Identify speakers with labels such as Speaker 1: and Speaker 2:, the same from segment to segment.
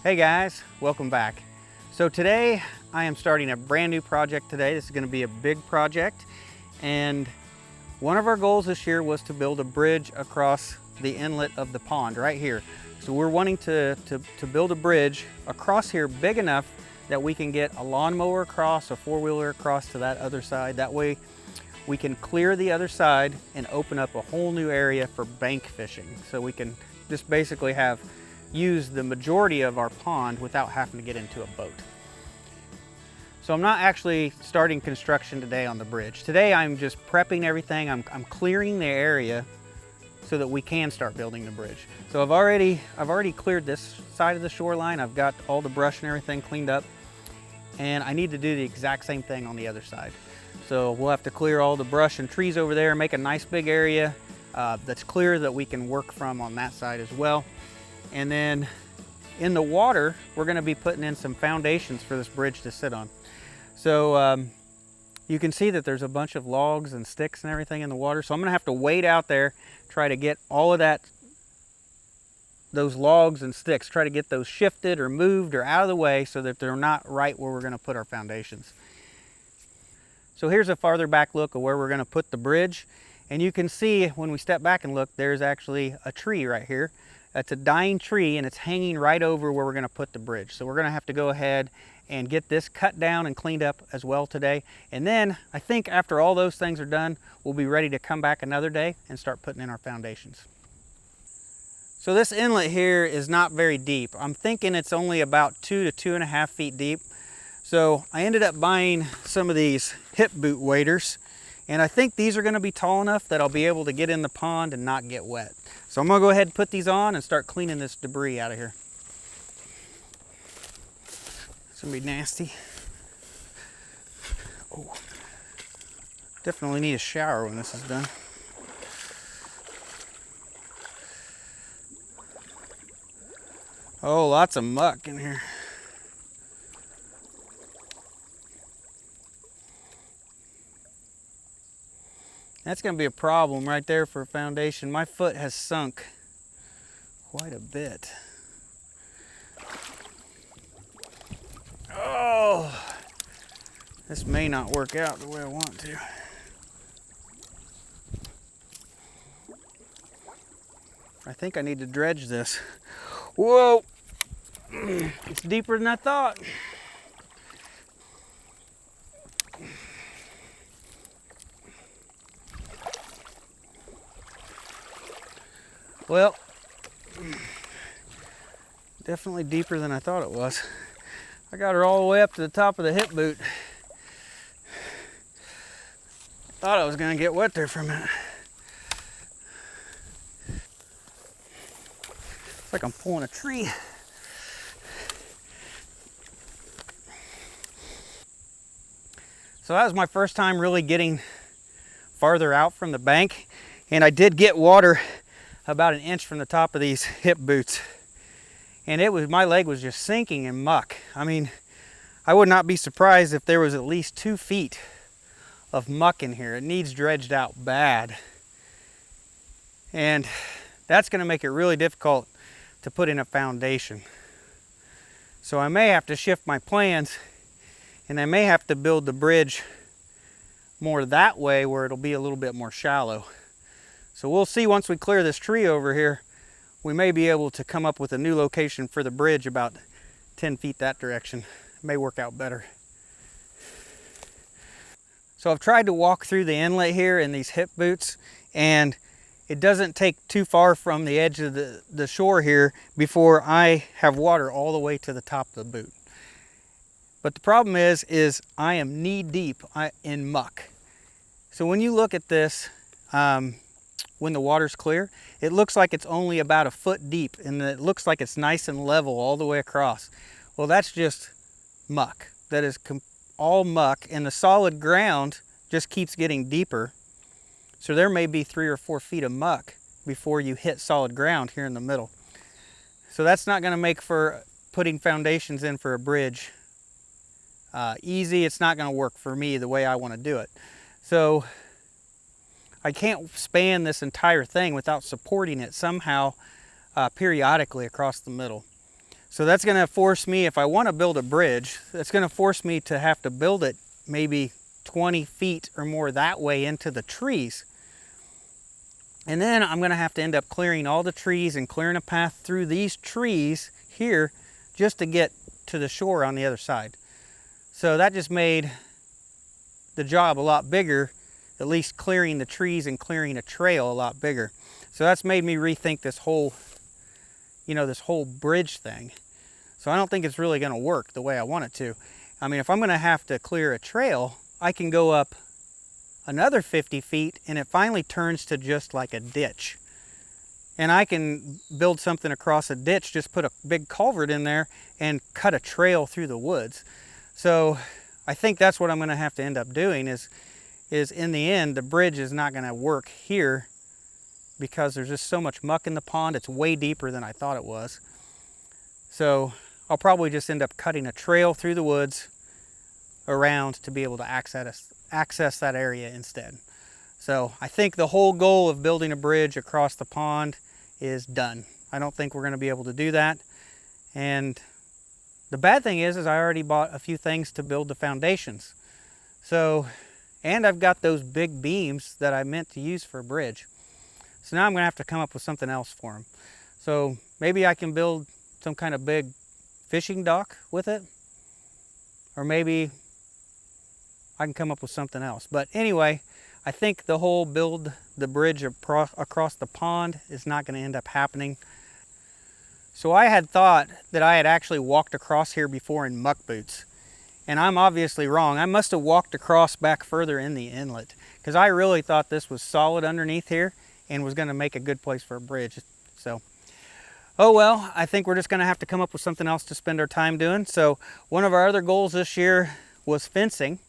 Speaker 1: Hey guys, welcome back. So today I am starting a brand new project today. This is going to be a big project, and one of our goals this year was to build a bridge across the inlet of the pond right here. So we're wanting to build a bridge across here big enough that we can get a lawnmower across, a four-wheeler across to that other side. That way we can clear the other side and open up a whole new area for bank fishing. So we can just basically use the majority of our pond without having to get into a boat. So I'm not actually starting construction today on the bridge. Today I'm just prepping everything. I'm clearing the area so that we can start building the bridge. So I've already cleared this side of the shoreline. I've got all the brush and everything cleaned up, and I need to do the exact same thing on the other side. So we'll have to clear all the brush and trees over there, make a nice big area that's clear that we can work from on that side as well. And then in the water, we're going to be putting in some foundations for this bridge to sit on. So you can see that there's a bunch of logs and sticks and everything in the water. So I'm going to have to wade out there, try to get all of those logs and sticks, try to get those shifted or moved or out of the way so that they're not right where we're going to put our foundations. So here's a farther back look of where we're going to put the bridge. And you can see when we step back and look, there's actually a tree right here. That's a dying tree, and it's hanging right over where we're going to put the bridge. So we're going to have to go ahead and get this cut down and cleaned up as well today. And then I think after all those things are done, we'll be ready to come back another day and start putting in our foundations. So this inlet here is not very deep. I'm thinking it's only about 2 to 2.5 feet deep. So I ended up buying some of these hip boot waders, and I think these are going to be tall enough that I'll be able to get in the pond and not get wet. So I'm going to go ahead and put these on and start cleaning this debris out of here. It's going to be nasty. Oh, definitely need a shower when this is done. Oh, lots of muck in here. That's going to be a problem right there for a foundation. My foot has sunk quite a bit. Oh, this may not work out the way I want to. I think I need to dredge this. Whoa, it's deeper than I thought. Well, definitely deeper than I thought it was. I got her all the way up to the top of the hip boot. Thought I was going to get wet there for a minute. It's like I'm pulling a tree. So that was my first time really getting farther out from the bank, and I did get water about 1 inch from the top of these hip boots, and my leg was just sinking in muck. I mean, I would not be surprised if there was at least 2 feet of muck in here. It needs dredged out bad, and that's going to make it really difficult to put in a foundation. So I may have to shift my plans, and I may have to build the bridge more that way where it'll be a little bit more shallow. So we'll see once we clear this tree over here. We may be able to come up with a new location for the bridge about 10 feet that direction. It may work out better. So I've tried to walk through the inlet here in these hip boots, and it doesn't take too far from the edge of the shore here before I have water all the way to the top of the boot. But the problem is I am knee deep in muck. So when you look at this, when the water's clear, it looks like it's only about 1 foot deep, and it looks like it's nice and level all the way across. Well, that's just muck. That is all muck, and the solid ground just keeps getting deeper. So there may be 3 or 4 feet of muck before you hit solid ground here in the middle. So that's not going to make for putting foundations in for a bridge easy. It's not going to work for me the way I want to do it. So I can't span this entire thing without supporting it somehow periodically across the middle. So that's going to force me, if I want to build a bridge, that's going to force me to have to build it maybe 20 feet or more that way into the trees. And then I'm going to have to end up clearing all the trees and clearing a path through these trees here just to get to the shore on the other side. So that just made the job a lot bigger, at least clearing the trees and clearing a trail a lot bigger. So that's made me rethink this whole, this whole bridge thing. So I don't think it's really going to work the way I want it to. I mean, if I'm going to have to clear a trail, I can go up another 50 feet and it finally turns to just like a ditch. And I can build something across a ditch, just put a big culvert in there and cut a trail through the woods. So I think that's what I'm going to have to end up doing is in the end, the bridge is not going to work here because there's just so much muck in the pond. It's way deeper than I thought it was. So I'll probably just end up cutting a trail through the woods around to be able to access that area instead. So I think the whole goal of building a bridge across the pond is done. I don't think we're going to be able to do that. And the bad thing is I already bought a few things to build the foundations. So, and I've got those big beams that I meant to use for a bridge. So now I'm going to have to come up with something else for them. So maybe I can build some kind of big fishing dock with it. Or maybe I can come up with something else. But anyway, I think the whole build the bridge across the pond is not going to end up happening. So I had thought that I had actually walked across here before in muck boots. And I'm obviously wrong. I must have walked across back further in the inlet because I really thought this was solid underneath here and was going to make a good place for a bridge. So, oh well, I think we're just going to have to come up with something else to spend our time doing. So one of our other goals this year was fencing.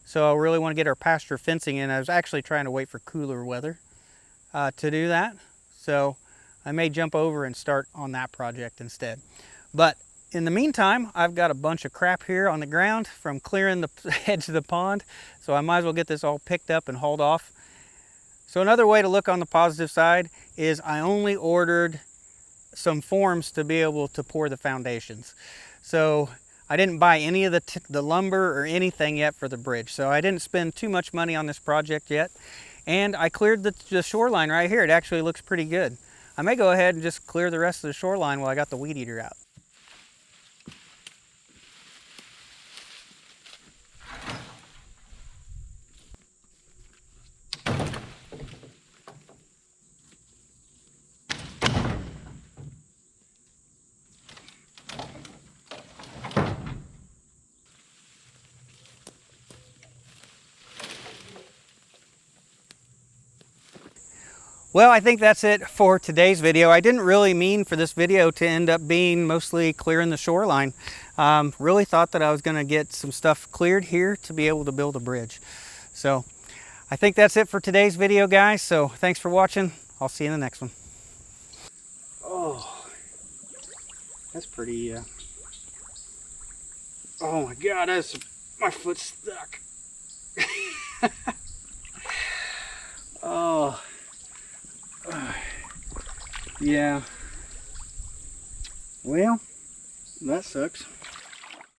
Speaker 1: So I really want to get our pasture fencing in. I was actually trying to wait for cooler weather to do that. So I may jump over and start on that project instead. But in the meantime, I've got a bunch of crap here on the ground from clearing the edge of the pond. So I might as well get this all picked up and hauled off. So another way to look on the positive side is I only ordered some forms to be able to pour the foundations. So I didn't buy any of the lumber or anything yet for the bridge. So I didn't spend too much money on this project yet. And I cleared the shoreline right here. It actually looks pretty good. I may go ahead and just clear the rest of the shoreline while I got the weed eater out. Well, I think that's it for today's video. I didn't really mean for this video to end up being mostly clearing the shoreline. Really thought that I was going to get some stuff cleared here to be able to build a bridge. So I think that's it for today's video, guys. So thanks for watching. I'll see you in the next one. Oh, that's pretty, oh my God, my foot's stuck. Oh. Yeah. Well, that sucks.